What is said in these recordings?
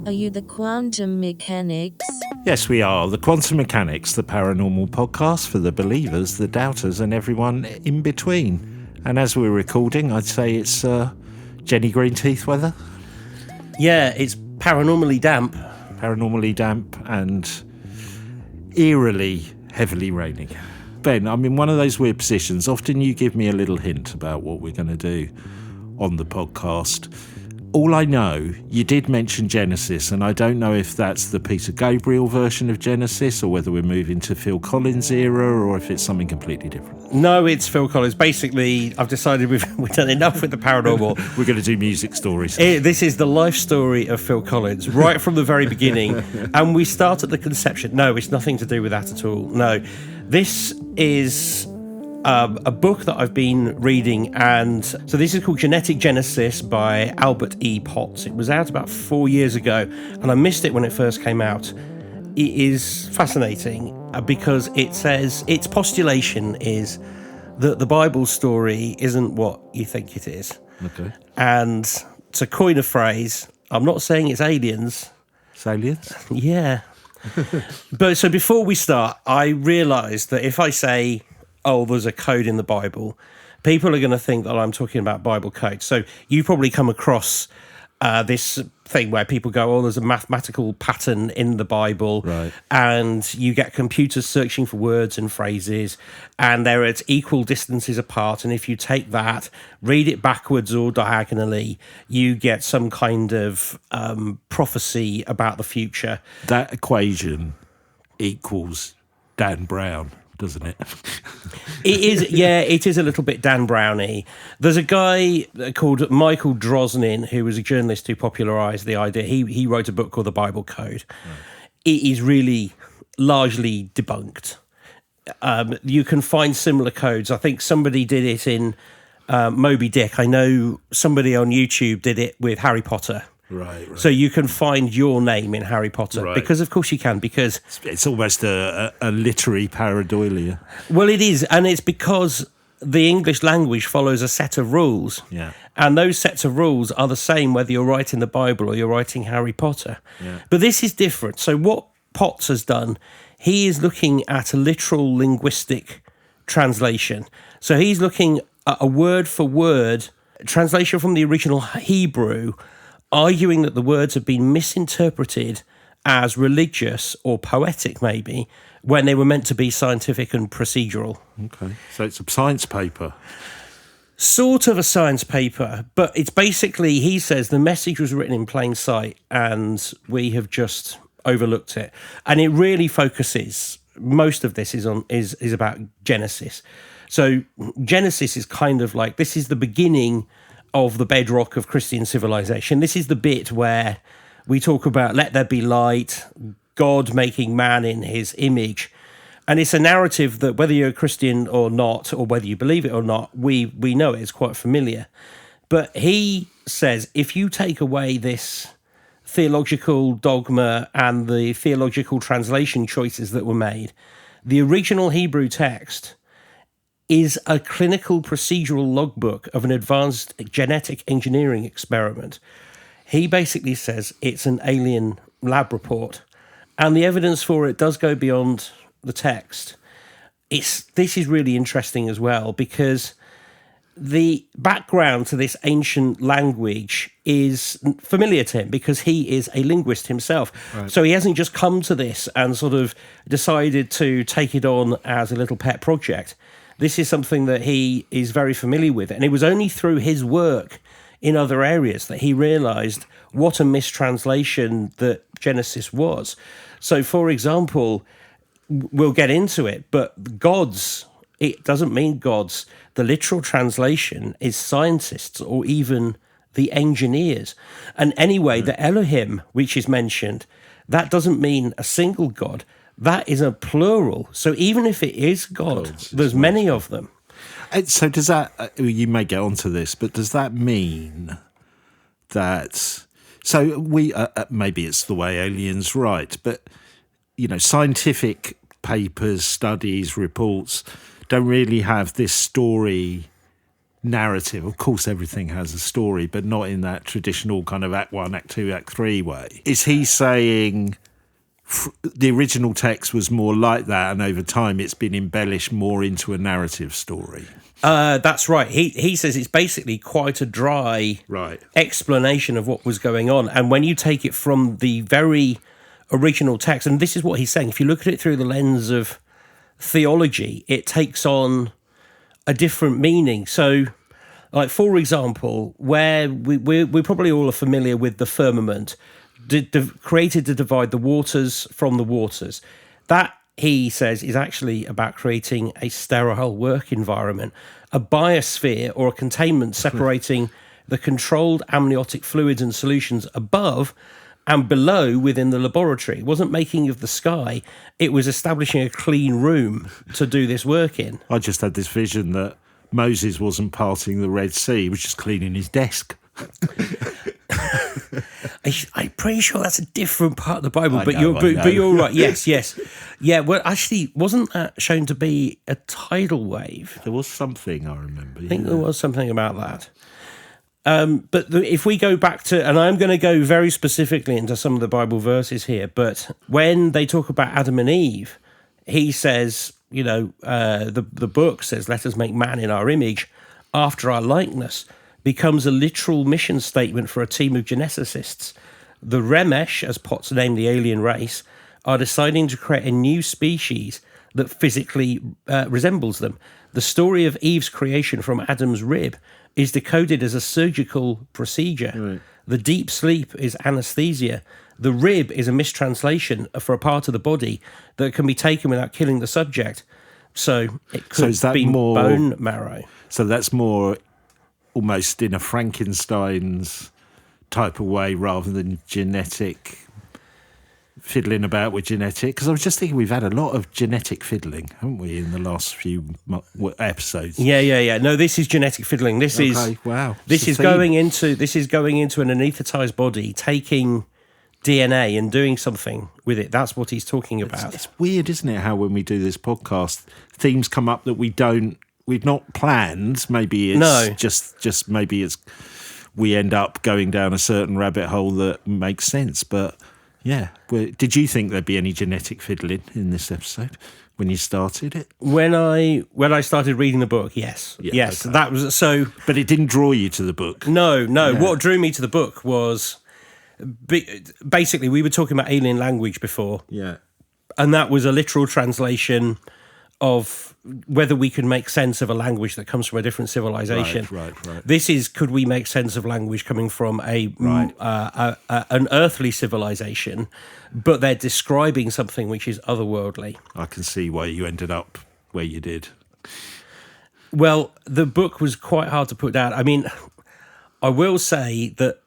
Are you the quantum mechanics? Yes, we are. The Quantum Mechanics, the paranormal podcast for the believers, the doubters, and everyone in between. And as we're recording, I'd say it's Jenny Greenteeth weather. Yeah, it's paranormally damp. Paranormally damp and eerily heavily raining. Ben, I'm in one of those weird positions. Often you give me a little hint about what we're going to do on the podcast. All I know, you did mention Genesis, and I don't know if that's the Peter Gabriel version of Genesis or whether we're moving to Phil Collins era or if it's something completely different. No, it's Phil Collins. Basically, I've decided we've done enough with the paranormal. We're going to do music stories. This is the life story of Phil Collins, right from the very beginning. And we start at the conception. No, it's nothing to do with that at all. No, this is a book that I've been reading, and so this is called Genetic Genesis by Albert E. Potts. It was out about 4 years ago, and I missed it when it first came out. It is fascinating because it says its postulation is that the Bible story isn't what you think it is. Okay. And to coin a phrase, I'm not saying it's aliens. It's aliens? Yeah. But so before we start, I realised that if I say, oh, there's a code in the Bible, people are going to think that I'm talking about Bible code. So you probably come across this thing where people go, oh, there's a mathematical pattern in the Bible, right, and you get computers searching for words and phrases, and they're at equal distances apart, and if you take that, read it backwards or diagonally, you get some kind of prophecy about the future. That equation equals Dan Brown, doesn't it? It is, yeah, it is a little bit Dan Browny. There's a guy called Michael Drosnin who was a journalist who popularised the idea. He wrote a book called The Bible Code. Right. It is really largely debunked. You can find similar codes. I think somebody did it in Moby Dick. I know somebody on YouTube did it with Harry Potter. Right. So you can find your name in Harry Potter, right, because of course you can, because it's almost a literary pareidolia. Well, it is, and it's because the English language follows a set of rules. Yeah. And those sets of rules are the same whether you're writing the Bible or you're writing Harry Potter. Yeah. But this is different. So what Potts has done, he is looking at a literal linguistic translation. So he's looking at a word for word translation from the original Hebrew, arguing that the words have been misinterpreted as religious or poetic, maybe, when they were meant to be scientific and procedural. Okay, so it's a science paper. Sort of a science paper, but it's basically, he says, the message was written in plain sight and we have just overlooked it. And it really focuses, most of this is about Genesis. So Genesis is kind of like, this is the beginning of the bedrock of Christian civilization. This is the bit where we talk about let there be light, God making man in his image. And it's a narrative that whether you're a Christian or not, or whether you believe it or not, we know it. It's quite familiar. But he says if you take away this theological dogma and the theological translation choices that were made, the original Hebrew text is a clinical procedural logbook of an advanced genetic engineering experiment. He basically says it's an alien lab report, and the evidence for it does go beyond the text. This is really interesting as well, because the background to this ancient language is familiar to him because he is a linguist himself. Right. So he hasn't just come to this and sort of decided to take it on as a little pet project. This is something that he is very familiar with. And it was only through his work in other areas that he realised what a mistranslation that Genesis was. So, for example, we'll get into it, but gods, it doesn't mean gods. The literal translation is scientists or even the engineers. And anyway, the Elohim, which is mentioned, that doesn't mean a single god. That is a plural. So even if it is God, there's many of them. So does that, you may get onto this, but does that mean that, so we, maybe it's the way aliens write, but, you know, scientific papers, studies, reports don't really have this story narrative. Of course, everything has a story, but not in that traditional kind of Act 1, Act 2, Act 3 way. Is he saying the original text was more like that, and over time it's been embellished more into a narrative story? That's right. He says it's basically quite a dry explanation of what was going on. And when you take it from the very original text, and this is what he's saying, if you look at it through the lens of theology, it takes on a different meaning. So, like, for example, where we probably all are familiar with the firmament, created to divide the waters from the waters. That, he says, is actually about creating a sterile work environment, a biosphere or a containment separating the controlled amniotic fluids and solutions above and below within the laboratory. It wasn't making of the sky, it was establishing a clean room to do this work in. I just had this vision that Moses wasn't parting the Red Sea, he was just cleaning his desk. I'm pretty sure that's a different part of the Bible, but you're right. Yes. Yeah, well, actually, wasn't that shown to be a tidal wave? There was something, I remember. I think there was something about that. But if we go back to, and I'm going to go very specifically into some of the Bible verses here, but when they talk about Adam and Eve, he says, the book says, let us make man in our image after our likeness, becomes a literal mission statement for a team of geneticists. The Remesh, as Potts named the alien race, are deciding to create a new species that physically resembles them. The story of Eve's creation from Adam's rib is decoded as a surgical procedure. Right. The deep sleep is anesthesia. The rib is a mistranslation for a part of the body that can be taken without killing the subject. So it could be more bone marrow. So that's more almost in a Frankenstein's type of way rather than genetic fiddling about with genetic. Because I was just thinking we've had a lot of genetic fiddling, haven't we, in the last few episodes? Yeah. No, this is genetic fiddling. This is going into an anaesthetized body, taking DNA and doing something with it. That's what he's talking about. It's weird, isn't it, how when we do this podcast, themes come up that we've not planned. Maybe it's just maybe it's we end up going down a certain rabbit hole that makes sense. But yeah, did you think there'd be any genetic fiddling in this episode when you started it? When I started reading the book, yes. Okay. That was so. But it didn't draw you to the book. No. Yeah. What drew me to the book was basically we were talking about alien language before. Yeah, and that was a literal translation of whether we could make sense of a language that comes from a different civilization. Right. This is, could we make sense of language coming from an earthly civilization, but they're describing something which is otherworldly. I can see why you ended up where you did. Well, the book was quite hard to put down. I mean, I will say that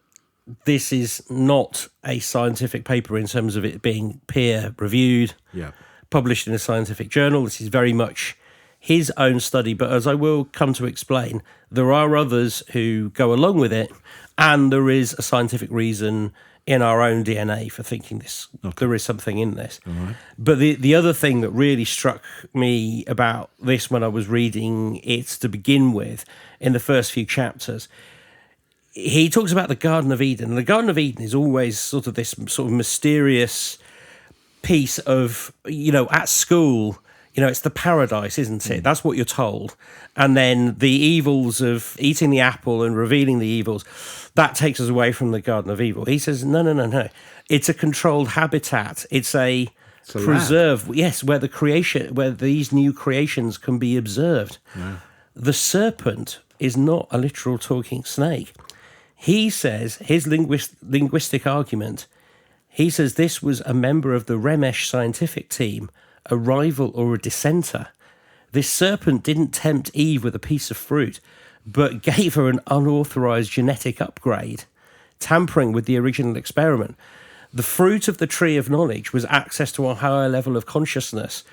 this is not a scientific paper in terms of it being peer-reviewed. Yeah. Published in a scientific journal. This is very much his own study, but as I will come to explain, there are others who go along with it, and there is a scientific reason in our own DNA for thinking this. Okay. There is something in this. All right. But the other thing that really struck me about this when I was reading it to begin with, in the first few chapters, he talks about the Garden of Eden. And the Garden of Eden is always sort of this sort of mysterious piece of, at school, it's the paradise, isn't it? That's what you're told. And then the evils of eating the apple and revealing the evils, that takes us away from the Garden of Evil. He says, no. It's a controlled habitat. It's a preserve, yes, where these new creations can be observed. Yeah. The serpent is not a literal talking snake. He says, his linguistic argument, he says this was a member of the Remesh scientific team, a rival or a dissenter. This serpent didn't tempt Eve with a piece of fruit, but gave her an unauthorized genetic upgrade, tampering with the original experiment. The fruit of the tree of knowledge was access to a higher level of consciousness,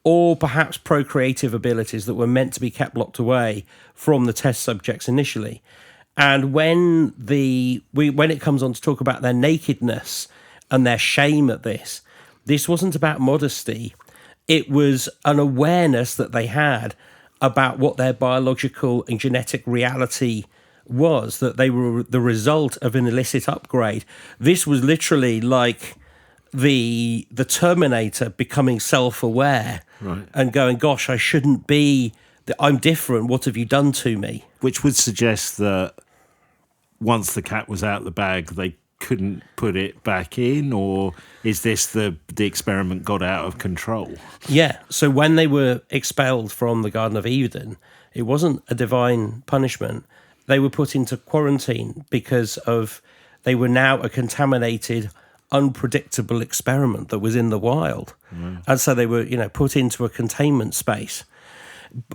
or perhaps procreative abilities that were meant to be kept locked away from the test subjects initially. And when it comes on to talk about their nakedness and their shame at this wasn't about modesty. It was an awareness that they had about what their biological and genetic reality was, that they were the result of an illicit upgrade. This was literally like the Terminator becoming self-aware, right, and going, gosh, I shouldn't be, I'm different, what have you done to me? which would suggest that once the cat was out the bag, they couldn't put it back in, or is this the experiment got out of control? Yeah, so when they were expelled from the Garden of Eden, it wasn't a divine punishment. They were put into quarantine because of, they were now a contaminated, unpredictable experiment that was in the wild. And so they were, put into a containment space.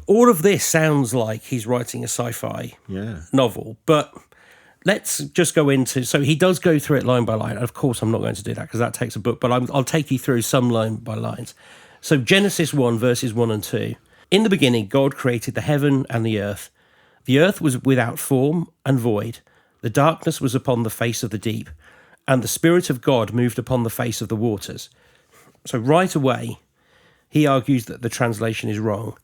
All of this sounds like he's writing a sci-fi novel, but let's just go into, so he does go through it line by line. Of course, I'm not going to do that because that takes a book, but I'll take you through some line by lines. So Genesis 1, verses 1 and 2. In the beginning, God created the heaven and the earth. The earth was without form and void. The darkness was upon the face of the deep, and the Spirit of God moved upon the face of the waters. So right away, he argues that the translation is wrong.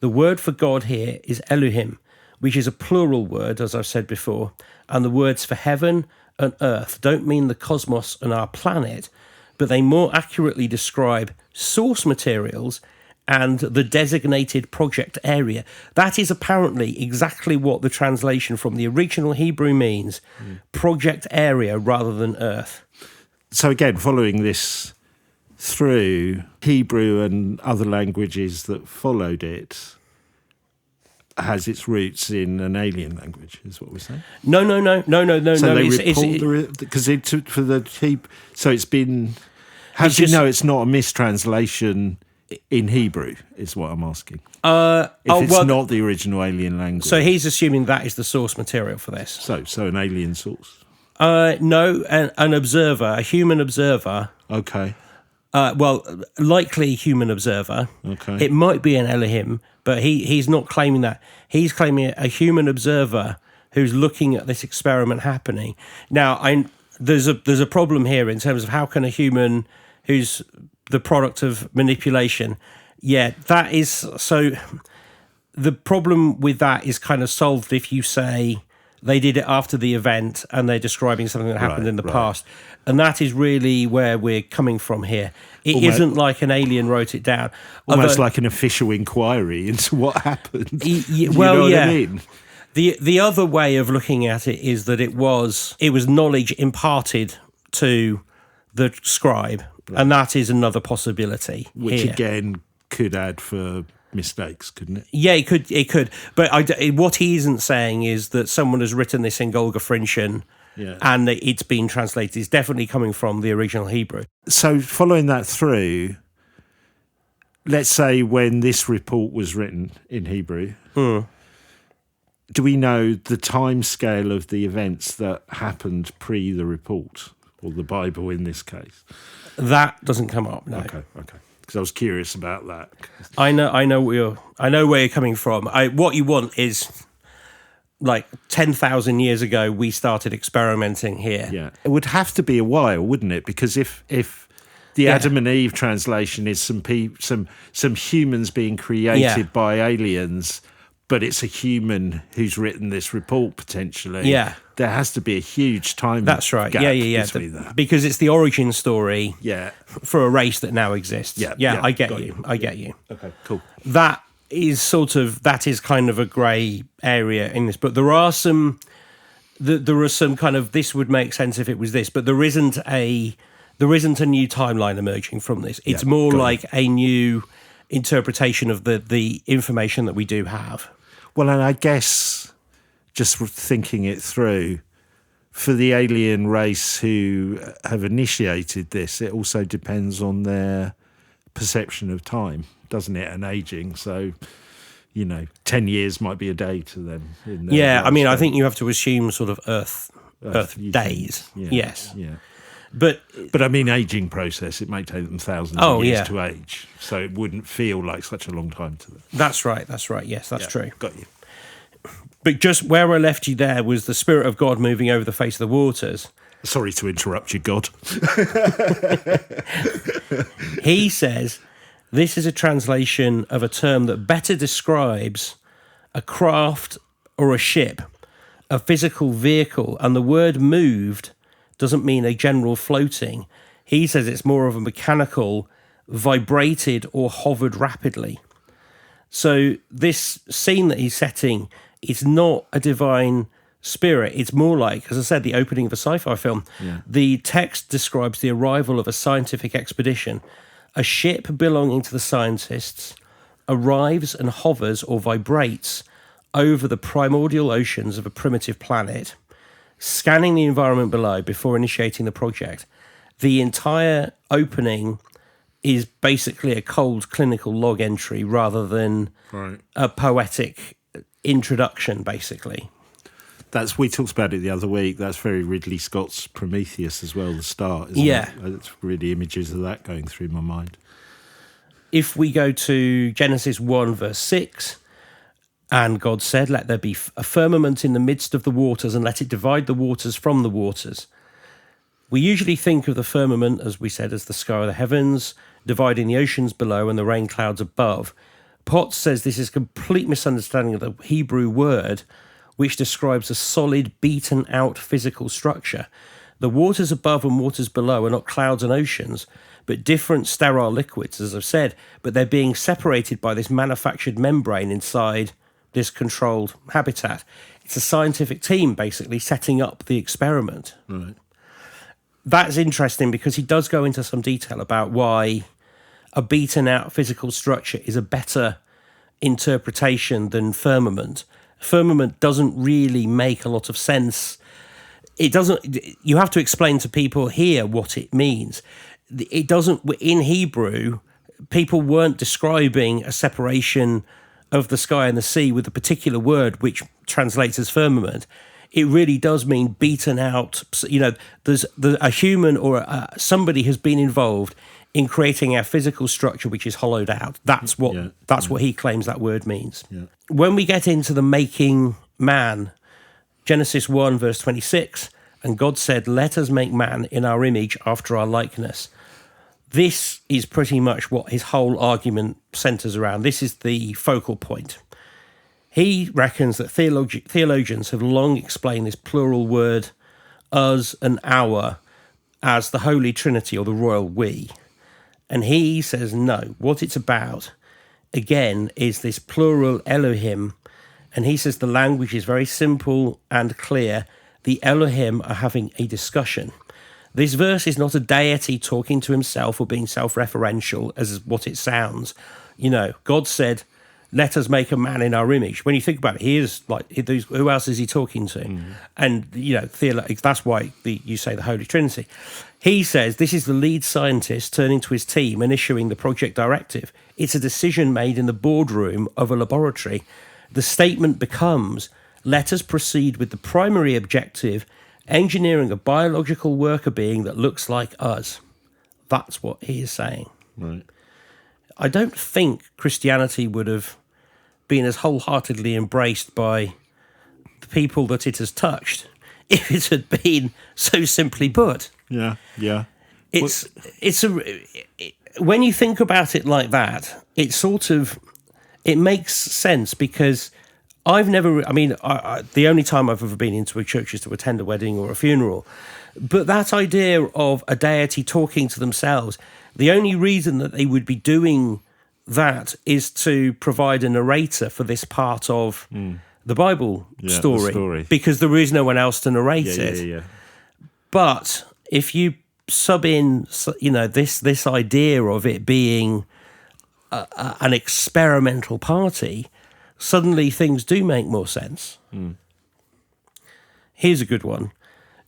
The word for God here is Elohim, which is a plural word, as I've said before, and the words for heaven and earth don't mean the cosmos and our planet, but they more accurately describe source materials and the designated project area. That is apparently exactly what the translation from the original Hebrew means, project area rather than earth. So again, following this through, Hebrew and other languages that followed it has its roots in an alien language, is what we're saying? No. So they report because for the so it's been. How do you know it's not a mistranslation in Hebrew? Is what I'm asking. If it's not the original alien language, so he's assuming that is the source material for this. So an alien source. No, an observer, a human observer. Okay. Likely human observer. Okay. It might be an Elohim, but he's not claiming that. He's claiming a human observer who's looking at this experiment happening. Now, there's a problem here in terms of how can a human who's the product of manipulation, that is, so the problem with that is kind of solved if you say they did it after the event and they're describing something that happened in the past. And that is really where we're coming from here. It isn't like an alien wrote it down. Almost like an official inquiry into what happened. I mean? The other way of looking at it is that it was knowledge imparted to the scribe, and that is another possibility. Which here. Again could add for mistakes, couldn't it? Yeah, it could. But what he isn't saying is that someone has written this in Golgafrinchen and it's been translated. It's definitely coming from the original Hebrew. So following that through, let's say when this report was written in Hebrew, do we know the time scale of the events that happened pre the report, or the Bible in this case? That doesn't come up, no. Okay. Because I was curious about that. I know where you're coming from. What you want is, like 10,000 years ago, we started experimenting here. Yeah, it would have to be a while, wouldn't it? Because if the Adam and Eve translation is some humans being created by aliens, but it's a human who's written this report potentially. Yeah. There has to be a huge time. That's right. Gap between that. Because it's the origin story. Yeah. For a race that now exists. Yeah. I get you. I get you. Okay. Cool. That is kind of a grey area in this book. There are some kind of, this would make sense if it was this, but there isn't a new timeline emerging from this. It's more like a new interpretation of the information that we do have. Well, and I guess just thinking it through, for the alien race who have initiated this, it also depends on their perception of time, doesn't it, and aging. So, 10 years might be a day to them. I mean, I think you have to assume sort of Earth days. Yes. Yeah. But I mean, aging process, it may take them thousands of years to age. So it wouldn't feel like such a long time to them. That's right. Yes, that's true. Got you. But just where I left you there was the Spirit of God moving over the face of the waters. Sorry to interrupt you, God. He says This is a translation of a term that better describes a craft or a ship, a physical vehicle, and the word moved doesn't mean a general floating. He says it's more of a mechanical, vibrated or hovered rapidly. So this scene that he's setting is not a divine spirit. It's more like, as I said, the opening of a sci-fi film. Yeah. The text describes the arrival of a scientific expedition. A ship belonging to the scientists arrives and hovers or vibrates over the primordial oceans of a primitive planet, scanning the environment below before initiating the project. The entire opening is basically a cold clinical log entry rather than a poetic introduction, basically. We talked about it the other week. That's very Ridley Scott's Prometheus as well, the start, isn't it? It's really images of that going through my mind. If we go to Genesis 1, verse 6, and God said, "Let there be a firmament in the midst of the waters, and let it divide the waters from the waters." We usually think of the firmament, as we said, as the sky of the heavens, dividing the oceans below and the rain clouds above. Potts says this is a complete misunderstanding of the Hebrew word, which describes a solid, beaten-out physical structure. The waters above and waters below are not clouds and oceans, but different sterile liquids, as I've said, but they're being separated by this manufactured membrane inside this controlled habitat. It's a scientific team, basically, setting up the experiment. Right. That's interesting because he does go into some detail about why a beaten-out physical structure is a better interpretation than firmament. Firmament doesn't really make a lot of sense. It doesn't. You have to explain to people here what it means. It doesn't. In Hebrew, people weren't describing a separation of the sky and the sea with a particular word which translates as firmament. It really does mean beaten out. You know, there's a human or somebody has been involved in creating our physical structure, which is hollowed out. That's what what he claims that word means. Yeah. When we get into the making man, Genesis 1, verse 26, and God said, "Let us make man in our image after our likeness." This is pretty much what his whole argument centers around. This is the focal point. He reckons that theologians have long explained this plural word, us and our, as the Holy Trinity or the royal we. And he says no. What it's about, again, is this plural Elohim. And he says the language is very simple and clear. The Elohim are having a discussion. This verse is not a deity talking to himself or being self-referential, as what it sounds. You know, God said, "Let us make a man in our image." When you think about it, he is like, who else is he talking to? Mm. And, you know, that's why you say the Holy Trinity. He says this is the lead scientist turning to his team and issuing the project directive. It's a decision made in the boardroom of a laboratory. The statement becomes, "Let us proceed with the primary objective, engineering a biological worker being that looks like us." That's what he is saying. Right. I don't think Christianity would have been as wholeheartedly embraced by the people that it has touched if it had been so simply put. Yeah, yeah. When you think about it like that, it makes sense because the only time I've ever been into a church is to attend a wedding or a funeral. But that idea of a deity talking to themselves, the only reason that they would be doing that is to provide a narrator for this part of the Bible story, because there is no one else to narrate it. Yeah. But if you sub in, you know, this idea of it being an experimental party, suddenly things do make more sense. Here's a good one.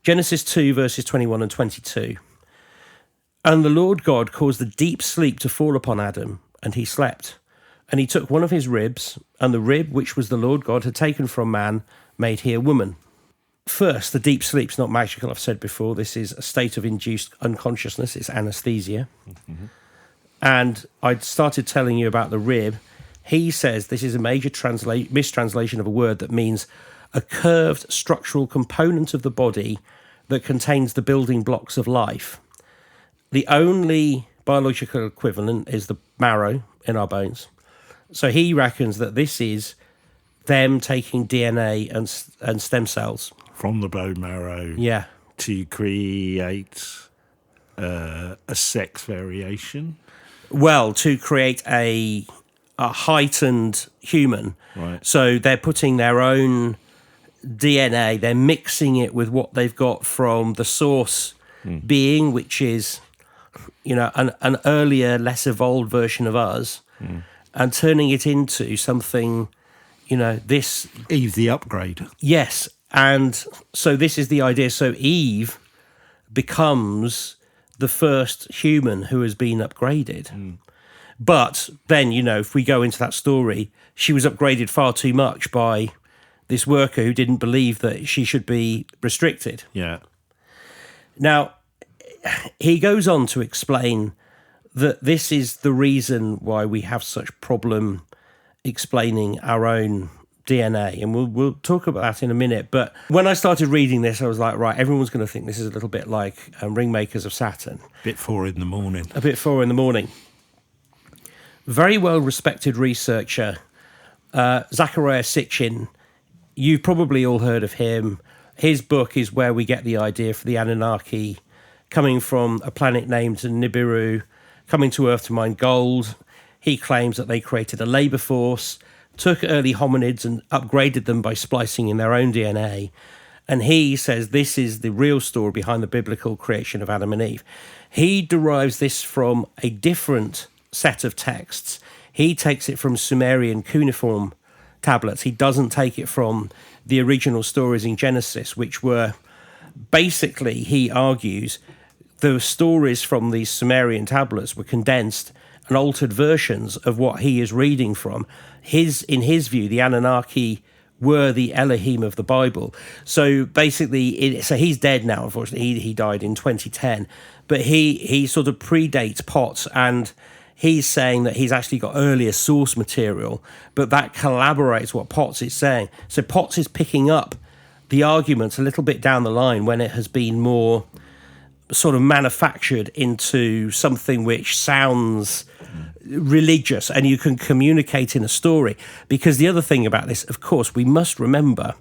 Genesis 2, verses 21 and 22. "And the Lord God caused a deep sleep to fall upon Adam, and he slept. And he took one of his ribs, and the rib which was the Lord God had taken from man made he a woman." First, the deep sleep's not magical, I've said before. This is a state of induced unconsciousness. It's anesthesia. Mm-hmm. And I started telling you about the rib. He says this is a major mistranslation of a word that means a curved structural component of the body that contains the building blocks of life. The only biological equivalent is the marrow in our bones. So he reckons that this is them taking DNA and stem cells From the bone marrow Yeah. to create a sex variation. Well, to create a heightened human. Right. So they're putting their own DNA, they're mixing it with what they've got from the source being, which is, an earlier, less evolved version of us, and turning it into something, this. Eve the upgrade. Yes. And so this is the idea. So Eve becomes the first human who has been upgraded. But then, if we go into that story, she was upgraded far too much by this worker who didn't believe that she should be restricted. Yeah. Now, he goes on to explain that this is the reason why we have such problem explaining our own DNA, and we'll talk about that in a minute. But when I started reading this, I was like, right, everyone's going to think this is a little bit like Ringmakers of Saturn. Bit 4 in the morning. A bit 4 in the morning. Very well-respected researcher, Zachariah Sitchin. You've probably all heard of him. His book is where we get the idea for the Anunnaki coming from a planet named Nibiru, coming to Earth to mine gold. He claims that they created a labour force, took early hominids and upgraded them by splicing in their own DNA. And he says this is the real story behind the biblical creation of Adam and Eve. He derives this from a different set of texts. He takes it from Sumerian cuneiform tablets. He doesn't take it from the original stories in Genesis, which were basically, he argues, the stories from these Sumerian tablets were condensed and altered versions of what he is reading from. In his view, the Anunnaki were the Elohim of the Bible. So basically, so he's dead now, unfortunately. He died in 2010. But he sort of predates Potts, and he's saying that he's actually got earlier source material, but that collaborates what Potts is saying. So Potts is picking up the arguments a little bit down the line when it has been more sort of manufactured into something which sounds religious and you can communicate in a story. Because the other thing about this, of course, we must remember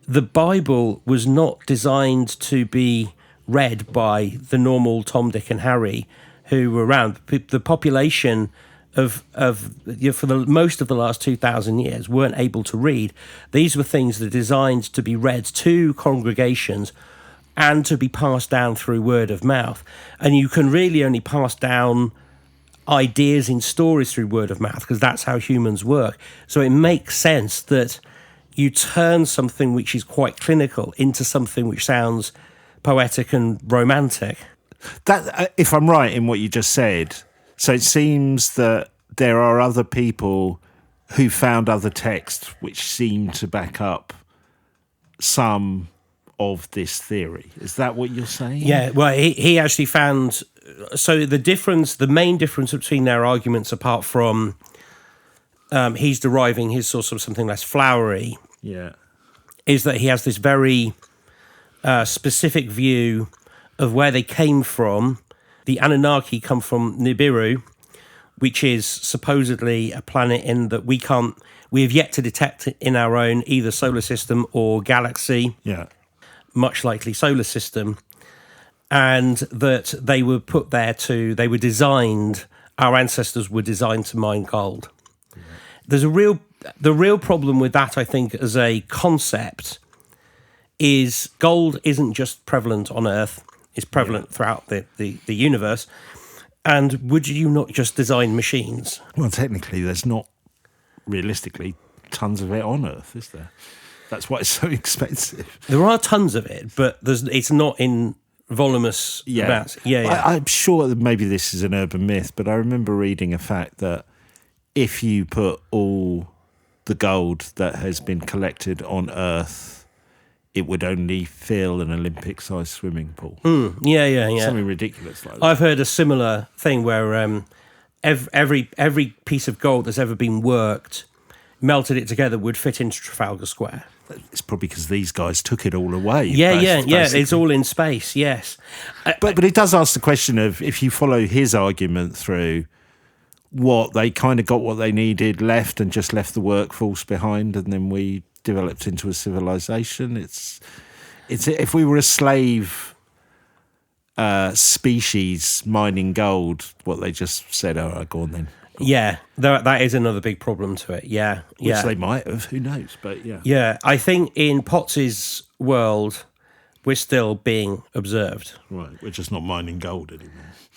the Bible was not designed to be read by the normal Tom, Dick and Harry who were around. The population of for the most of the last 2,000 years weren't able to read. These were things that are designed to be read to congregations and to be passed down through word of mouth. And you can really only pass down ideas in stories through word of mouth because that's how humans work. So it makes sense that you turn something which is quite clinical into something which sounds poetic and romantic. That, if I'm right in what you just said, so it seems that there are other people who found other texts which seem to back up some of this theory. Is that what you're saying? Yeah, well, he actually found... So the main difference between their arguments, apart from he's deriving his source from something less flowery, is that he has this very specific view of where they came from. The Anunnaki come from Nibiru, which is supposedly a planet in that we have yet to detect in our own either solar system or galaxy. Yeah. Much likely solar system, and that they were put there our ancestors were designed to mine gold. Yeah. The real problem with that, I think, as a concept, is gold isn't just prevalent on Earth, it's prevalent throughout the universe. And would you not just design machines? Well, technically, there's not realistically tons of it on Earth, is there? That's why it's so expensive. There are tons of it, but it's not in voluminous amounts. Yeah. I'm sure that maybe this is an urban myth, but I remember reading a fact that if you put all the gold that has been collected on Earth, it would only fill an Olympic-sized swimming pool. Yeah. Something ridiculous like that. I've heard a similar thing where every piece of gold that's ever been worked, melted it together, would fit into Trafalgar Square. it's probably because these guys took it all away. Yeah. basically. It's all in space. Yes, But it does ask the question of, if you follow his argument through, what they kind of got what they needed, left, and just left the workforce behind, and then we developed into a civilization. It's if we were a slave species mining gold, what they just said, all right, go on then. yeah, that is another big problem to it. Yeah, Which they might have, who knows? But yeah. Yeah, I think in Potts's world, we're still being observed. Right, we're just not mining gold anymore.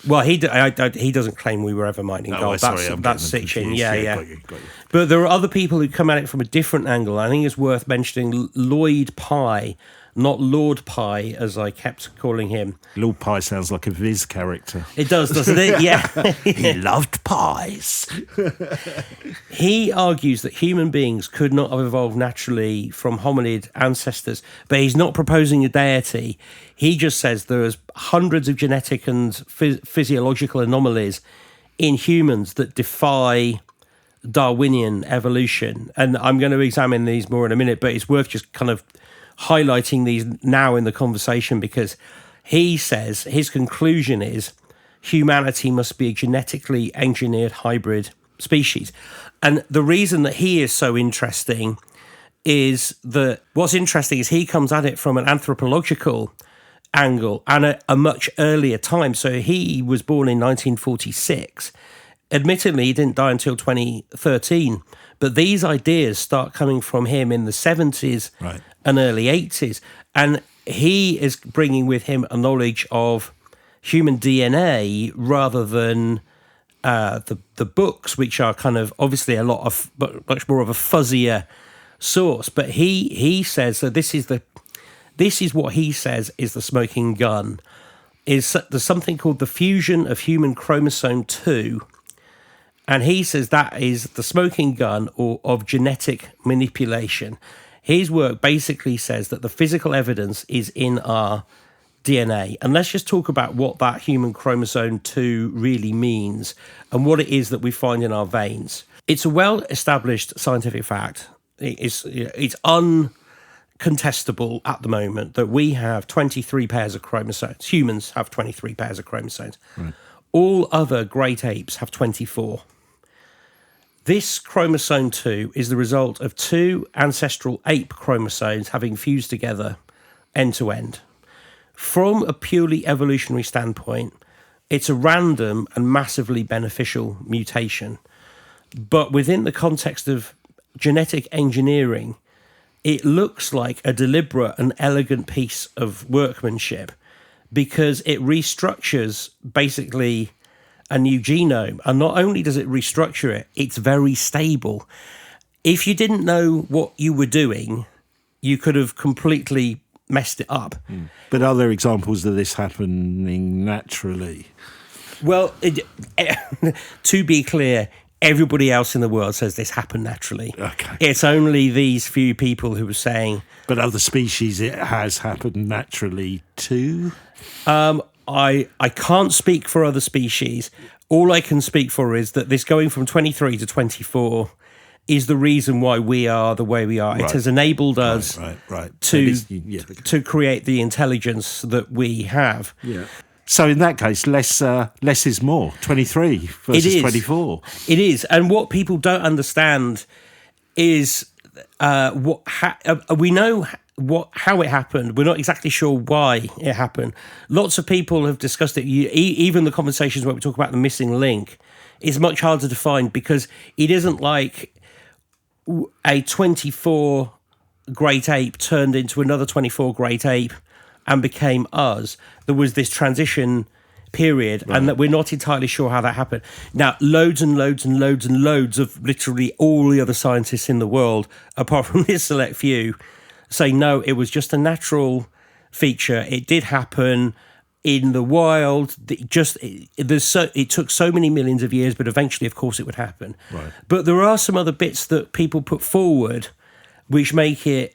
Well, he doesn't claim we were ever mining gold. I'm That's getting Sitchin. confused. Yeah. Got you. But there are other people who come at it from a different angle. I think it's worth mentioning Lloyd Pye, not Lord Pye, as I kept calling him. Lord Pie sounds like a Viz character. It does, doesn't it? Yeah. He loved pies. He argues that human beings could not have evolved naturally from hominid ancestors, but he's not proposing a deity. He just says there's hundreds of genetic and physiological anomalies in humans that defy Darwinian evolution. And I'm going to examine these more in a minute, but it's worth just kind of highlighting these now in the conversation, because he says his conclusion is humanity must be a genetically engineered hybrid species. And the reason that he is so interesting is that what's interesting is he comes at it from an anthropological angle and a much earlier time. So he was born in 1946. Admittedly, he didn't die until 2013, but these ideas start coming from him in the 70s Right. and early 80s. And he is bringing with him a knowledge of human DNA rather than the books, which are kind of obviously much more of a fuzzier source. But he says that this is what he says is the smoking gun. There's something called the fusion of human chromosome 2. And he says that is the smoking gun of genetic manipulation. His work basically says that the physical evidence is in our DNA. And let's just talk about what that human chromosome 2 really means and what it is that we find in our veins. It's a well-established scientific fact. It's uncontestable at the moment that we have 23 pairs of chromosomes. Humans have 23 pairs of chromosomes. Right. All other great apes have 24. This chromosome 2 is the result of two ancestral ape chromosomes having fused together end to end. From a purely evolutionary standpoint, it's a random and massively beneficial mutation. But within the context of genetic engineering, it looks like a deliberate and elegant piece of workmanship because it restructures basically a new genome. And not only does it restructure it, it's very stable. If you didn't know what you were doing, you could have completely messed it up. But are there examples of this happening naturally? Well, to be clear, everybody else in the world says this happened naturally. Okay. It's only these few people who are saying... But other species, it has happened naturally too? I can't speak for other species. All I can speak for is that this going from 23 to 24 is the reason why we are the way we are. Right. It has enabled us to create the intelligence that we have. Yeah. So in that case, less is more. 23 versus 24. It is. And what people don't understand is we know how it happened. We're not exactly sure why it happened. Lots of people have discussed it. Even the conversations where we talk about the missing link is much harder to find because it isn't like a 24 great ape turned into another 24 great ape and became us. There was this transition period, right. And that we're not entirely sure how that happened. Now, loads and loads and loads and loads of literally all the other scientists in the world, apart from this select few, say no, it was just a natural feature. It did happen in the wild. It took so many millions of years, but eventually, of course, it would happen. Right. But there are some other bits that people put forward which make it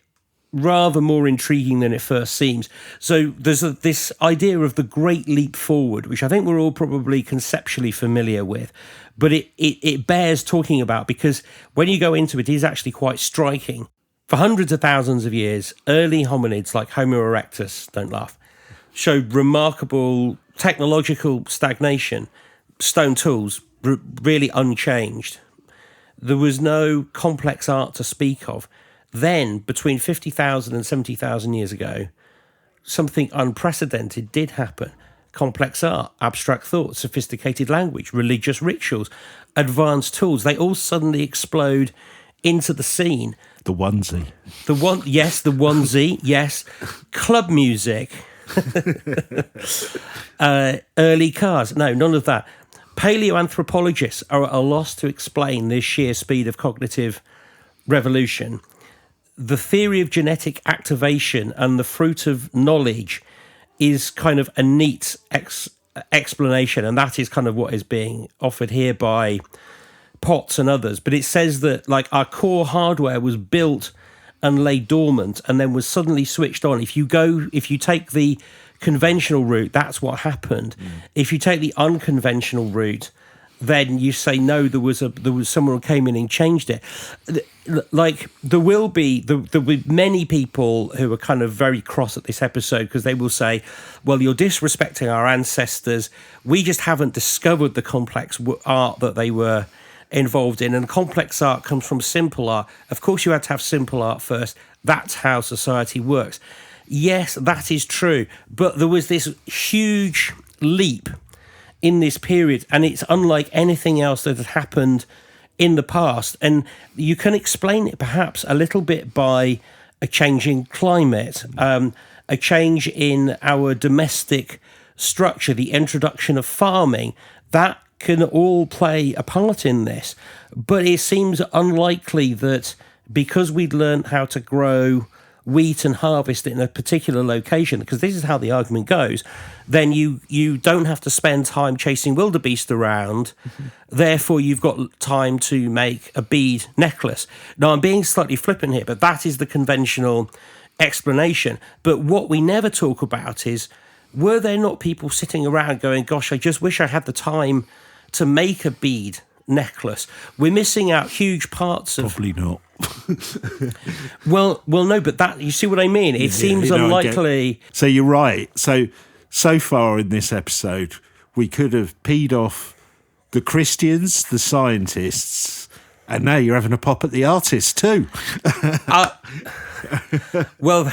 rather more intriguing than it first seems. So there's this idea of the Great Leap Forward, which I think we're all probably conceptually familiar with, but it bears talking about because when you go into it, it is actually quite striking. For hundreds of thousands of years, early hominids like Homo erectus, don't laugh, showed remarkable technological stagnation. Stone tools, really unchanged. There was no complex art to speak of. Then, between 50,000 and 70,000 years ago, something unprecedented did happen. Complex art, abstract thought, sophisticated language, religious rituals, advanced tools. They all suddenly explode into the scene. The onesie. The onesie, yes. Club music. Early cars. No, none of that. Paleoanthropologists are at a loss to explain this sheer speed of cognitive revolution. The theory of genetic activation and the fruit of knowledge is kind of a neat explanation, and that is kind of what is being offered here by Potts and others. But it says that like our core hardware was built and lay dormant and then was suddenly switched on. If you take the conventional route, that's what happened. If you take the unconventional route, then you say no, there was someone who came in and changed it. Like there will be many people who are kind of very cross at this episode because they will say, well, you're disrespecting our ancestors. We just haven't discovered the complex art that they were involved in, and complex art comes from simple art. Of course you had to have simple art first. That's how society works. Yes, that is true, but there was this huge leap in this period, and it's unlike anything else that had happened in the past. And you can explain it perhaps a little bit by a changing climate, a change in our domestic structure, the introduction of farming. That can all play a part in this. But it seems unlikely that because we'd learned how to grow wheat and harvest it in a particular location, because this is how the argument goes, then you don't have to spend time chasing wildebeest around. Therefore, you've got time to make a bead necklace. Now, I'm being slightly flippant here, but that is the conventional explanation. But what we never talk about is, were there not people sitting around going, gosh, I just wish I had the time to make a bead necklace? We're missing out huge parts of... Probably not. well, no, but that, you see what I mean? It seems unlikely. So you're right. So far in this episode, we could have peed off the Christians, the scientists, and now you're having a pop at the artists too. Well,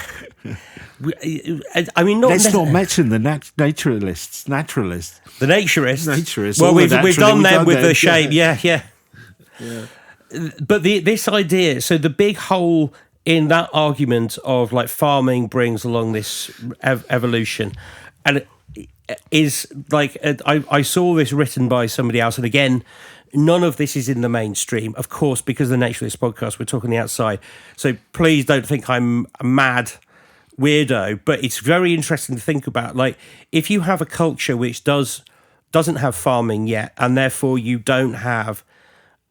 I mean, let's not mention the naturalists. The naturists. Well, we've done them with the shape. Yeah. But this idea, so the big hole in that argument of like farming brings along this evolution, and it is like I saw this written by somebody else, and again, none of this is in the mainstream, of course, because of the nature of this podcast. We're talking the outside, so please don't think I'm a mad weirdo. But it's very interesting to think about, like, if you have a culture which doesn't have farming yet, and therefore you don't have,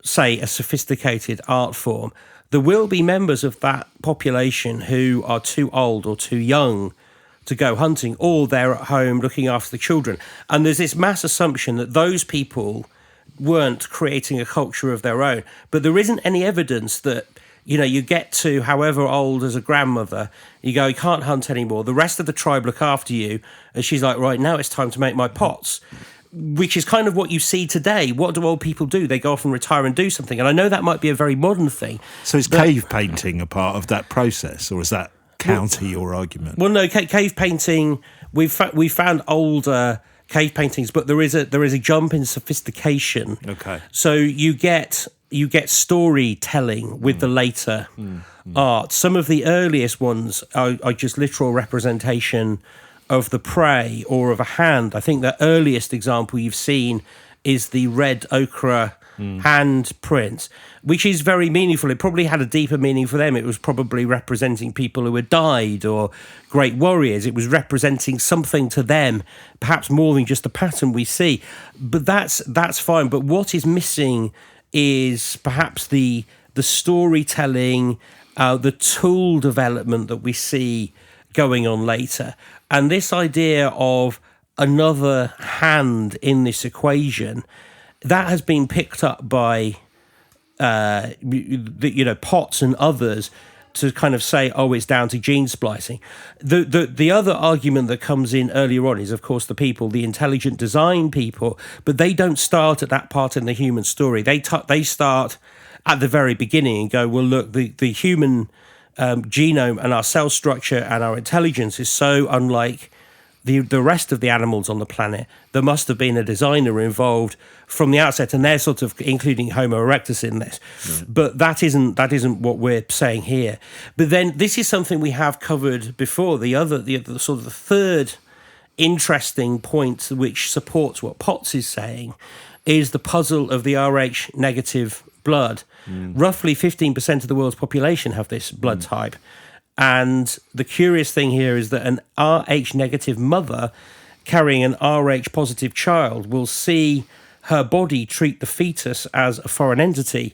say, a sophisticated art form, there will be members of that population who are too old or too young to go hunting, or they're at home looking after the children. And there's this mass assumption that those people weren't creating a culture of their own. But there isn't any evidence that, you know, you get to however old as a grandmother, you go, you can't hunt anymore. The rest of the tribe look after you. And she's like, right, now it's time to make my pots. Which is kind of what you see today. What do old people do? They go off and retire and do something. And I know that might be a very modern thing. So is cave painting a part of that process, or is that counter your argument? Well, no, cave painting, we've found older cave paintings, but there is a jump in sophistication. Okay. So you get storytelling with the later art. Some of the earliest ones are just literal representation of the prey or of a hand. I think the earliest example you've seen is the red ochre hand print, which is very meaningful. It probably had a deeper meaning for them. It was probably representing people who had died or great warriors. It was representing something to them, perhaps more than just the pattern we see. But that's fine. But what is missing is perhaps the storytelling, the tool development that we see going on later. And this idea of another hand in this equation, that has been picked up by Potts and others to kind of say, oh, it's down to gene splicing. The other argument that comes in earlier on is, of course, the intelligent design people, but they don't start at that part in the human story. They start at the very beginning and go, well, look, the human genome and our cell structure and our intelligence is so unlike the rest of the animals on the planet. There must have been a designer involved from the outset, and they're sort of including Homo erectus in this. But that isn't what we're saying here. But then this is something we have covered before. The sort of the third interesting point which supports what Potts is saying is the puzzle of the Rh negative blood. Roughly 15% of the world's population have this blood type. And the curious thing here is that an Rh negative mother carrying an Rh positive child will see her body treat the fetus as a foreign entity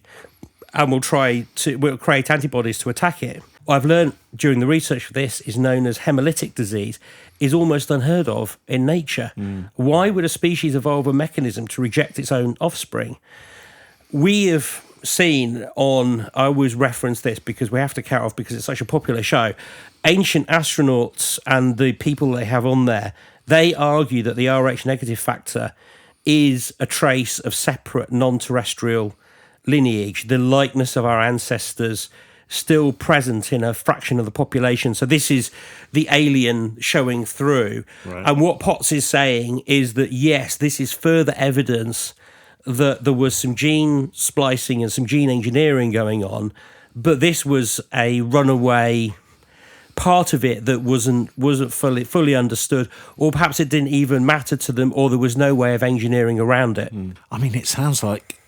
and will create antibodies to attack it. What I've learned during the research for this is known as hemolytic disease, is almost unheard of in nature. Why would a species evolve a mechanism to reject its own offspring? We have seen on, I always reference this because we have to carry off because it's such a popular show, ancient astronauts and the people they have on there, they argue that the Rh negative factor is a trace of separate non-terrestrial lineage, the likeness of our ancestors still present in a fraction of the population. So this is the alien showing through. Right. And what Potts is saying is that, yes, this is further evidence that there was some gene splicing and some gene engineering going on, but this was a runaway part of it that wasn't fully understood, or perhaps it didn't even matter to them, or there was no way of engineering around it. I mean, it sounds like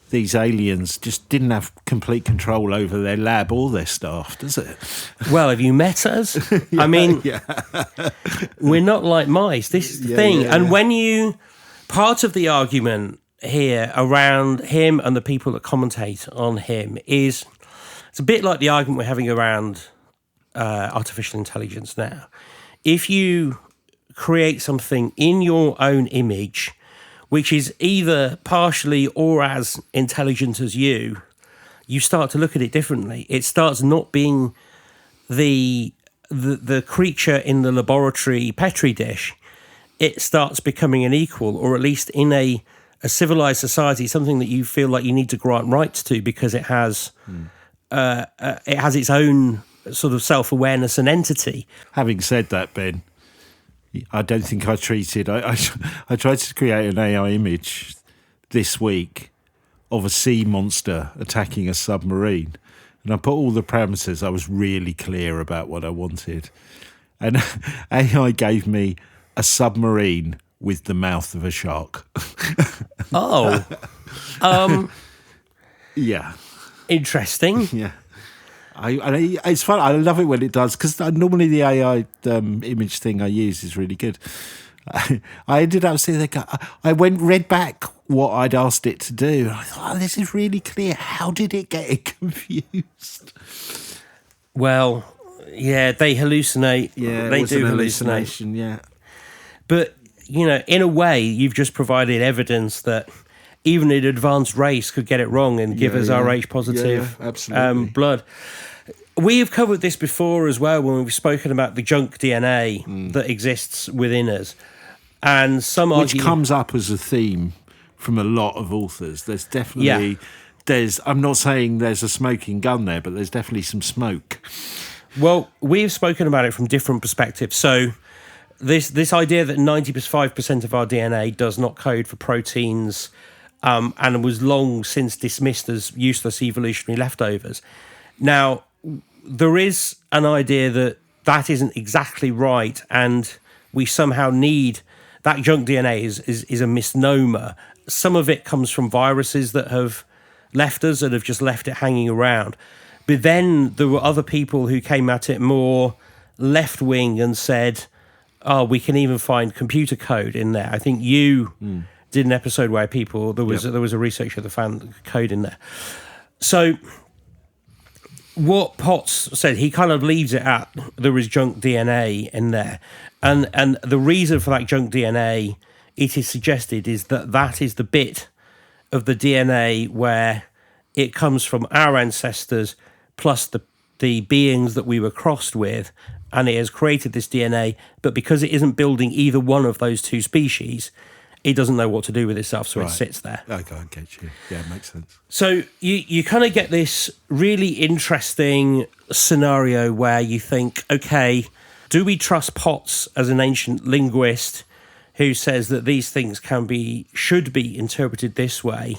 these aliens just didn't have complete control over their lab or their staff, does it? Well, have you met us? I mean, we're not like mice. This is the thing. And when you... Part of the argument here around him and the people that commentate on him is, it's a bit like the argument we're having around artificial intelligence now. If you create something in your own image, which is either partially or as intelligent as you start to look at it differently. It starts not being the creature in the laboratory Petri dish. It starts becoming an equal, or at least in a civilized society, something that you feel like you need to grant rights to because it has its own sort of self-awareness and entity. Having said that, Ben, I don't think I treated... I tried to create an AI image this week of a sea monster attacking a submarine, and I put all the parameters. I was really clear about what I wanted. And AI gave me a submarine with the mouth of a shark. Oh. Yeah. Interesting. Yeah. It's fun. I love it when it does, because normally the AI image thing I use is really good. I ended up seeing I read back what I'd asked it to do, and I thought, this is really clear. How did it get it confused? Well, yeah, they hallucinate. Yeah, they do an hallucinate. hallucination. Yeah, but in a way, you've just provided evidence that even an advanced race could get it wrong and give us Rh positive blood. We have covered this before as well when we've spoken about the junk DNA that exists within us. And some which comes up as a theme from a lot of authors. There's definitely... I'm not saying there's a smoking gun there, but there's definitely some smoke. Well, we've spoken about it from different perspectives. So this idea that 95% of our DNA does not code for proteins and was long since dismissed as useless evolutionary leftovers. Now, there is an idea that isn't exactly right, and we somehow need... That junk DNA is a misnomer. Some of it comes from viruses that have left us and have just left it hanging around. But then there were other people who came at it more left-wing and said, we can even find computer code in there. I think you did an episode where there was a researcher that found code in there. So what Potts said, he kind of leaves it at there is junk DNA in there. And the reason for that junk DNA, it is suggested, is that is the bit of the DNA where it comes from our ancestors plus the the beings that we were crossed with, and it has created this DNA, but because it isn't building either one of those two species, it doesn't know what to do with itself, so it sits there. Okay, I get you. Yeah, makes sense. So you kind of get this really interesting scenario where you think, okay, do we trust Potts as an ancient linguist who says that these things should be interpreted this way?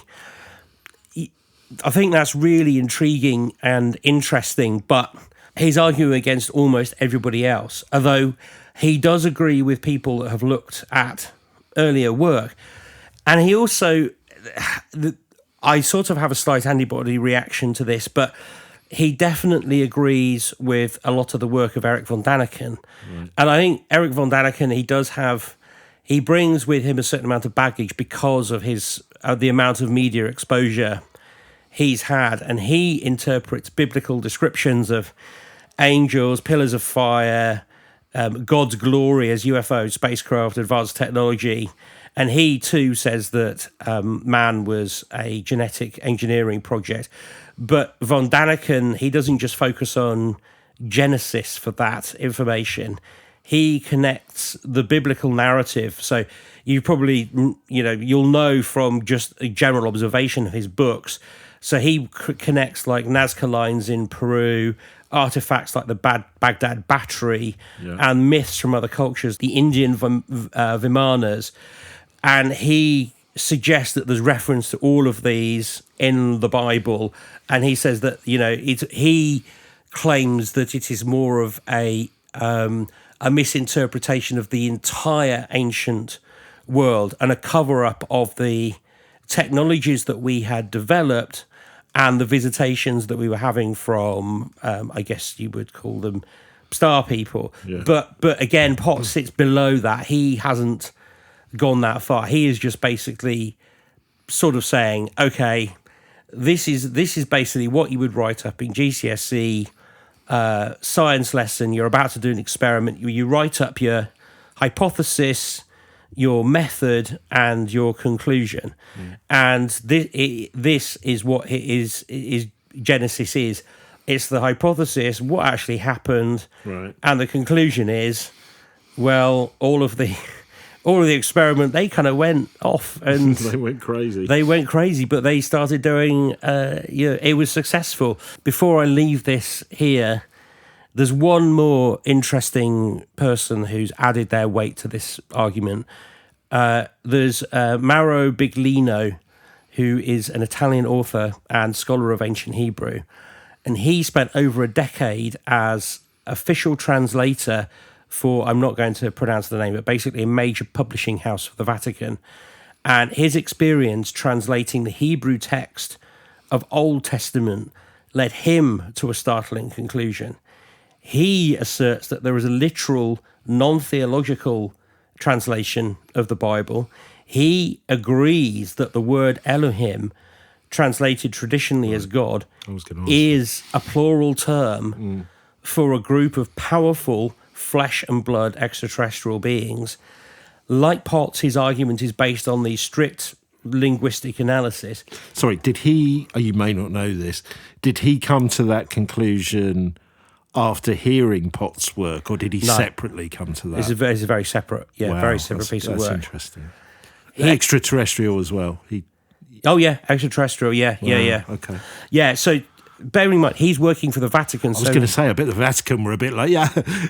I think that's really intriguing and interesting, but he's arguing against almost everybody else, although he does agree with people that have looked at earlier work. And he also, I sort of have a slight antibody reaction to this, but he definitely agrees with a lot of the work of Eric von Daniken. Right. And I think Eric von Daniken, he brings with him a certain amount of baggage because of his the amount of media exposure he's had, and he interprets biblical descriptions of angels, pillars of fire, God's glory as UFOs, spacecraft, advanced technology. And he too says that man was a genetic engineering project. But von Daniken, he doesn't just focus on Genesis for that information. He connects the biblical narrative. So you probably, you'll know from just a general observation of his books. So he connects like Nazca lines in Peru, artifacts like the Baghdad Battery, and myths from other cultures, the Indian Vimanas. And he suggests that there's reference to all of these in the Bible. And he says that, he claims that it is more of a misinterpretation of the entire ancient world and a cover-up of the technologies that we had developed and the visitations that we were having from, I guess you would call them star people. Yeah. But again, Potts sits below that. He hasn't gone that far. He is just basically sort of saying, okay, this is basically what you would write up in GCSE science lesson. You're about to do an experiment. You write up your hypothesis, your method, and your conclusion. And this is what it is Genesis is. It's the hypothesis, what actually happened, right, and the conclusion is, well, all of the experiment, they kind of went off and they went crazy. But they started doing, it was successful. Before I leave this here, there's one more interesting person who's added their weight to this argument. There's Mauro Biglino, who is an Italian author and scholar of ancient Hebrew. And he spent over a decade as official translator for, I'm not going to pronounce the name, but basically a major publishing house for the Vatican. And his experience translating the Hebrew text of Old Testament led him to a startling conclusion. He asserts that there is a literal, non-theological translation of the Bible. He agrees that the word Elohim, translated traditionally as God, is a plural term for a group of powerful flesh and blood extraterrestrial beings. Like Potts, his argument is based on the strict linguistic analysis. Sorry, did he, you may not know this, did he come to that conclusion after hearing Potts' work, or did he separately come to that? It's a very separate, very separate piece of work. That's interesting. Extraterrestrial as well. Extraterrestrial, yeah. Okay. Yeah, so bearing in mind, he's working for the Vatican. I was going to say, I bet the Vatican were a bit like,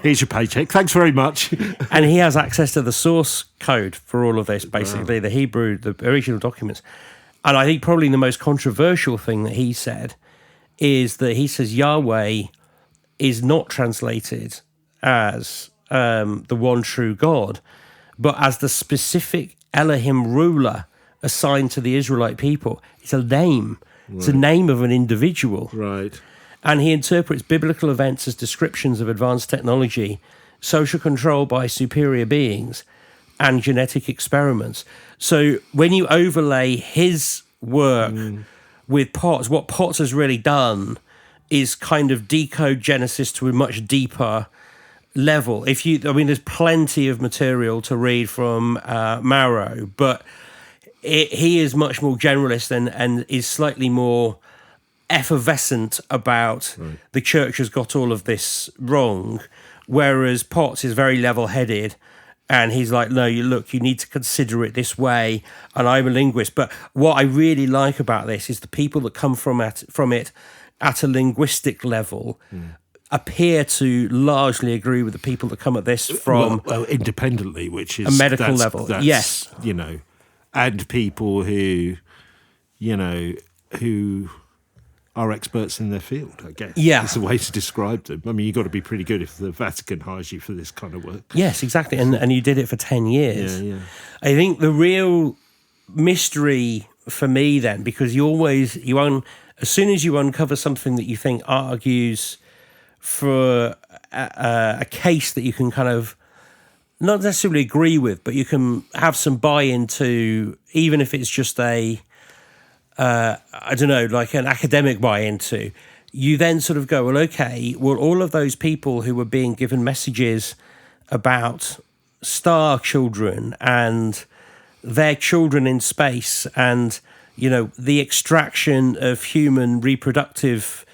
here's your paycheck, thanks very much. And he has access to the source code for all of this, basically, the Hebrew, the original documents. And I think probably the most controversial thing that he said is that he says Yahweh is not translated as the one true God, but as the specific Elohim ruler assigned to the Israelite people. It's a name. Right. It's a name of an individual. Right. And he interprets biblical events as descriptions of advanced technology, social control by superior beings, and genetic experiments. So when you overlay his work with Potts, what Potts has really done is kind of decode Genesis to a much deeper level. There's plenty of material to read from Mauro, but he is much more generalist and is slightly more effervescent about the church has got all of this wrong, whereas Potts is very level-headed. And he's like, no, you need to consider it this way. And I'm a linguist. But what I really like about this is the people that come from it at a linguistic level appear to largely agree with the people that come at this from well, independently, which is a medical level. Yes. And people who, who are experts in their field, I guess. Yeah. It's a way to describe them. I mean, you've got to be pretty good if the Vatican hires you for this kind of work. Yes, exactly. And you did it for 10 years. Yeah. I think the real mystery for me then, because as soon as you uncover something that you think argues for a case that you can kind of not necessarily agree with, but you can have some buy-in to, even if it's just I don't know, like an academic buy-in to, you then sort of go, well, okay, well, all of those people who were being given messages about star children and their children in space and, the extraction of human reproductive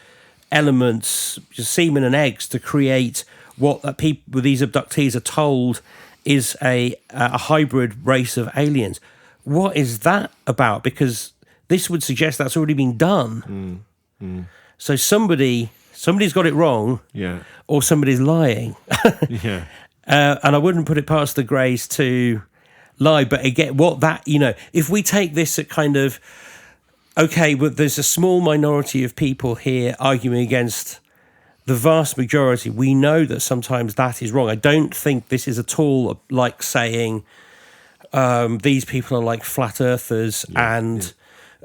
elements, semen and eggs, to create what these abductees are told is a hybrid race of aliens. What is that about? Because this would suggest that's already been done. So somebody's got it wrong, or somebody's lying. Yeah. And I wouldn't put it past the Greys to lie, but again, if we take this at kind of, okay, but there's a small minority of people here arguing against the vast majority, we know that sometimes that is wrong. I don't think this is at all like saying these people are like flat earthers and...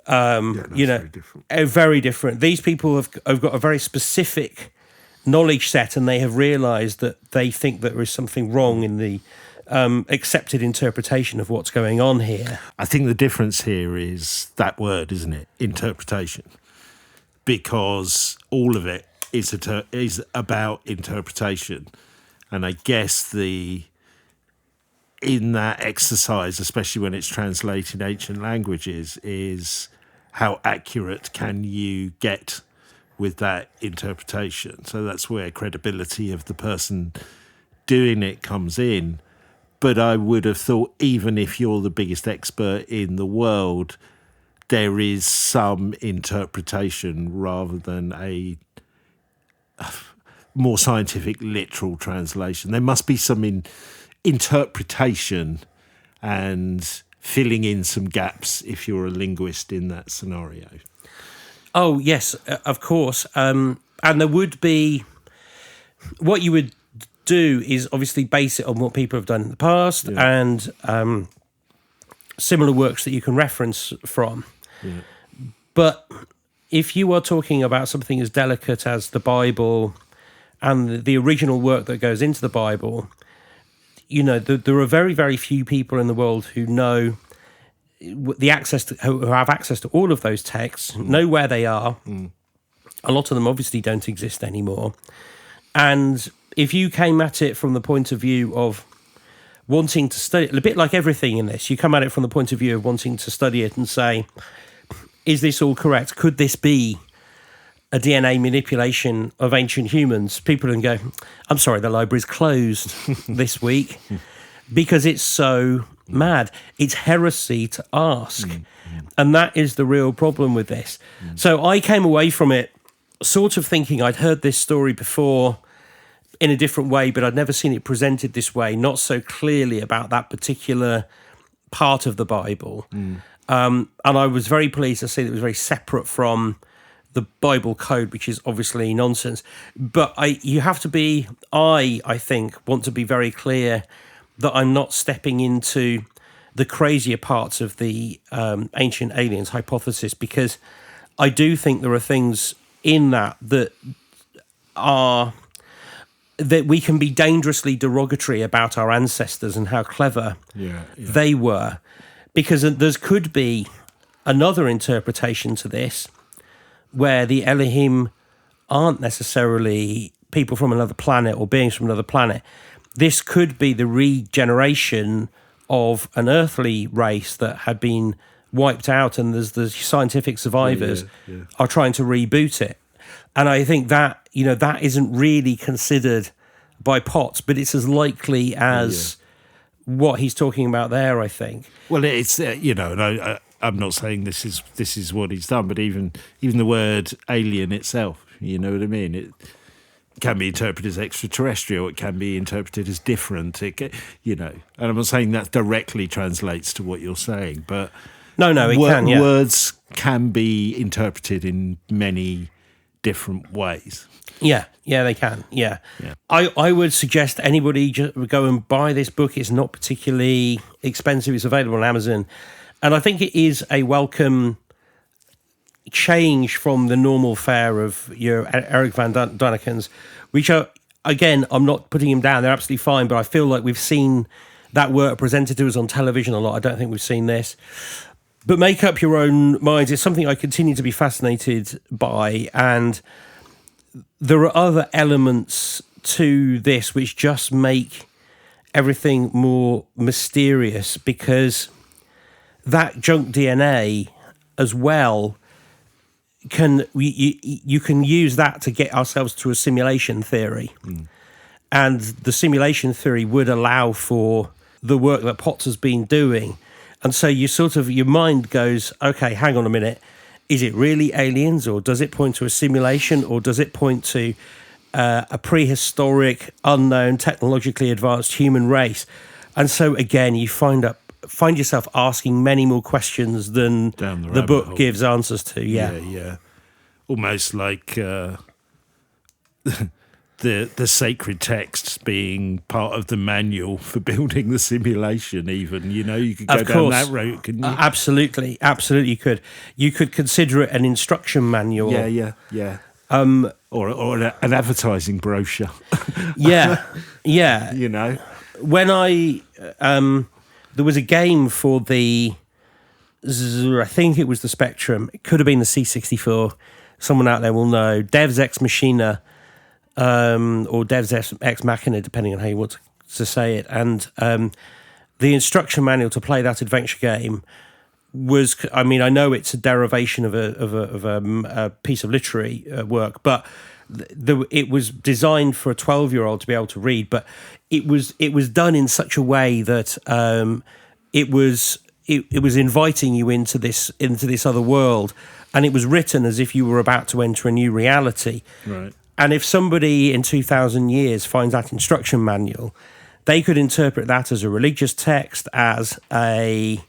very different. Very different. These people have got a very specific knowledge set, and they have realised that they think that there is something wrong in the accepted interpretation of what's going on here. I think the difference here is that word, isn't it? Interpretation. Because all of it is about interpretation. And I guess in that exercise, especially when it's translating ancient languages, is how accurate can you get with that interpretation. So that's where credibility of the person doing it comes in. But I would have thought, even if you're the biggest expert in the world, there is some interpretation rather than a more scientific, literal translation. There must be some interpretation and filling in some gaps if you're a linguist in that scenario. Oh, yes, of course. And there would be... What you would do is obviously base it on what people have done in the past and similar works that you can reference from. Yeah. But if you are talking about something as delicate as the Bible and the original work that goes into the Bible... there are very, very few people in the world who know who have access to all of those texts, know where they are. A lot of them obviously don't exist anymore. And if you came at it from the point of view of wanting to study it, a bit like everything in this, you come at it from the point of view of wanting to study it and say, is this all correct? Could this be a DNA manipulation of ancient humans? People can go, I'm sorry, the library's closed this week because it's so mad. It's heresy to ask. And that is the real problem with this. So I came away from it sort of thinking I'd heard this story before in a different way, but I'd never seen it presented this way, not so clearly about that particular part of the Bible. And I was very pleased to see that it was very separate from the Bible code, which is obviously nonsense. But I think, want to be very clear that I'm not stepping into the crazier parts of the ancient aliens hypothesis, because I do think there are things in that we can be dangerously derogatory about our ancestors and how clever they were, because there could be another interpretation to this where the Elohim aren't necessarily people from another planet or beings from another planet. This could be the regeneration of an earthly race that had been wiped out, and there's the scientific survivors are trying to reboot it. And I think that, that isn't really considered by Potts, but it's as likely as what he's talking about there, I think. Well, it's and I'm not saying this is what he's done, but even the word alien itself, you know what I mean? It can be interpreted as extraterrestrial. It can be interpreted as different. And I'm not saying that directly translates to what you're saying, but no, it can. Yeah. Words can be interpreted in many different ways. Yeah, they can. Yeah. I would suggest anybody just go and buy this book. It's not particularly expensive. It's available on Amazon, and I think it is a welcome change from the normal fare of your Eric Van Daniken's, which are, again, I'm not putting him down. They're absolutely fine, but I feel like we've seen that work presented to us on television a lot. I don't think we've seen this. But make up your own minds. It's something I continue to be fascinated by, and there are other elements to this which just make everything more mysterious, because that junk DNA as well you can use that to get ourselves to a simulation theory. And the simulation theory would allow for the work that Potts has been doing. And so your mind goes, okay, hang on a minute. Is it really aliens, or does it point to a simulation, or does it point to a prehistoric, unknown, technologically advanced human race? And so again, you find yourself asking many more questions than the book gives answers to. Yeah. Almost like the sacred texts being part of the manual for building the simulation. Even you could go down that route, couldn't you? Absolutely, you could. You could consider it an instruction manual. Yeah. Or an advertising brochure. Yeah. When there was a game for I think it was the Spectrum. It could have been the C64. Someone out there will know. Devs Ex Machina, or Devs Ex Machina, depending on how you want to say it. And the instruction manual to play that adventure game was, I know it's a derivation of a piece of literary work, but it was designed for a 12-year-old to be able to read, but it was done in such a way that it was inviting you into this other world, and it was written as if you were about to enter a new reality. Right. And if somebody in 2,000 years finds that instruction manual, they could interpret that as a religious text, as a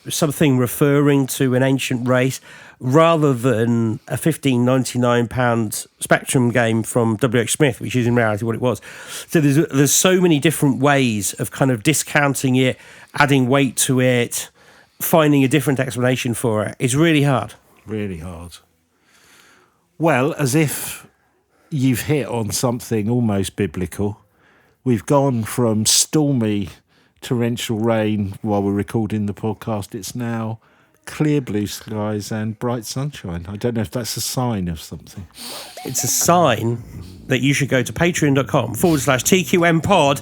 something referring to an ancient race, rather than a £15.99 Spectrum game from W.H. Smith, which is in reality what it was. So there's so many different ways of kind of discounting it, adding weight to it, finding a different explanation for it. It's really hard. Really hard. Well, as if you've hit on something almost biblical, we've gone from stormy torrential rain while we're recording the podcast. It's now clear blue skies and bright sunshine. I don't know if that's a sign of something. It's a sign that you should go to patreon.com/TQM pod.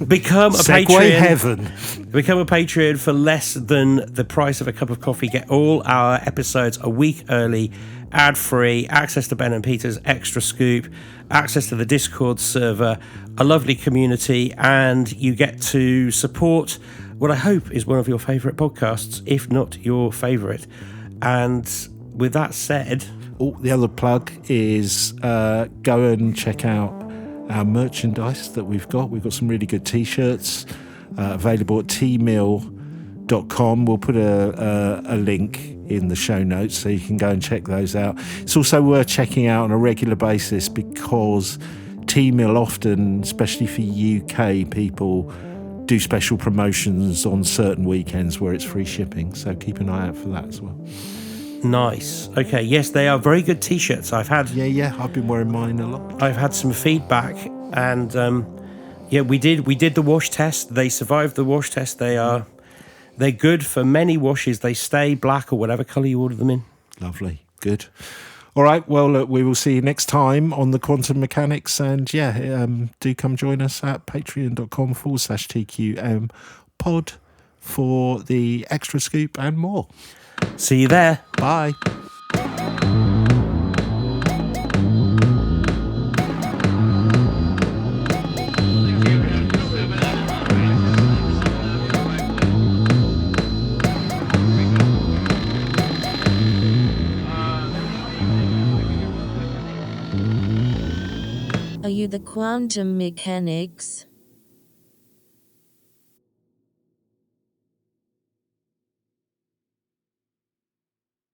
Become a Patreon. Heaven. Become a Patreon for less than the price of a cup of coffee. Get all our episodes a week early, ad-free, access to Ben and Peter's Extra Scoop, access to the Discord server, a lovely community, and you get to support what I hope is one of your favourite podcasts, if not your favourite. And with that said... the other plug is go and check out our merchandise that we've got. We've got some really good T-shirts available at tmill.com. We'll put a link in the show notes so you can go and check those out. It's also worth checking out on a regular basis, because T-Mill often, especially for UK people, do special promotions on certain weekends where it's free shipping. So keep an eye out for that as well. Nice. Okay, yes, they are very good T-shirts. I've had... Yeah, I've been wearing mine a lot. I've had some feedback, and we did the wash test. They survived the wash test. They're good for many washes. They stay black or whatever colour you order them in. Lovely. Good. All right, well, look, we will see you next time on the Quantum Mechanics, and do come join us at patreon.com/TQM pod. for the extra scoop and more. See you there. Bye. Are you the quantum mechanics?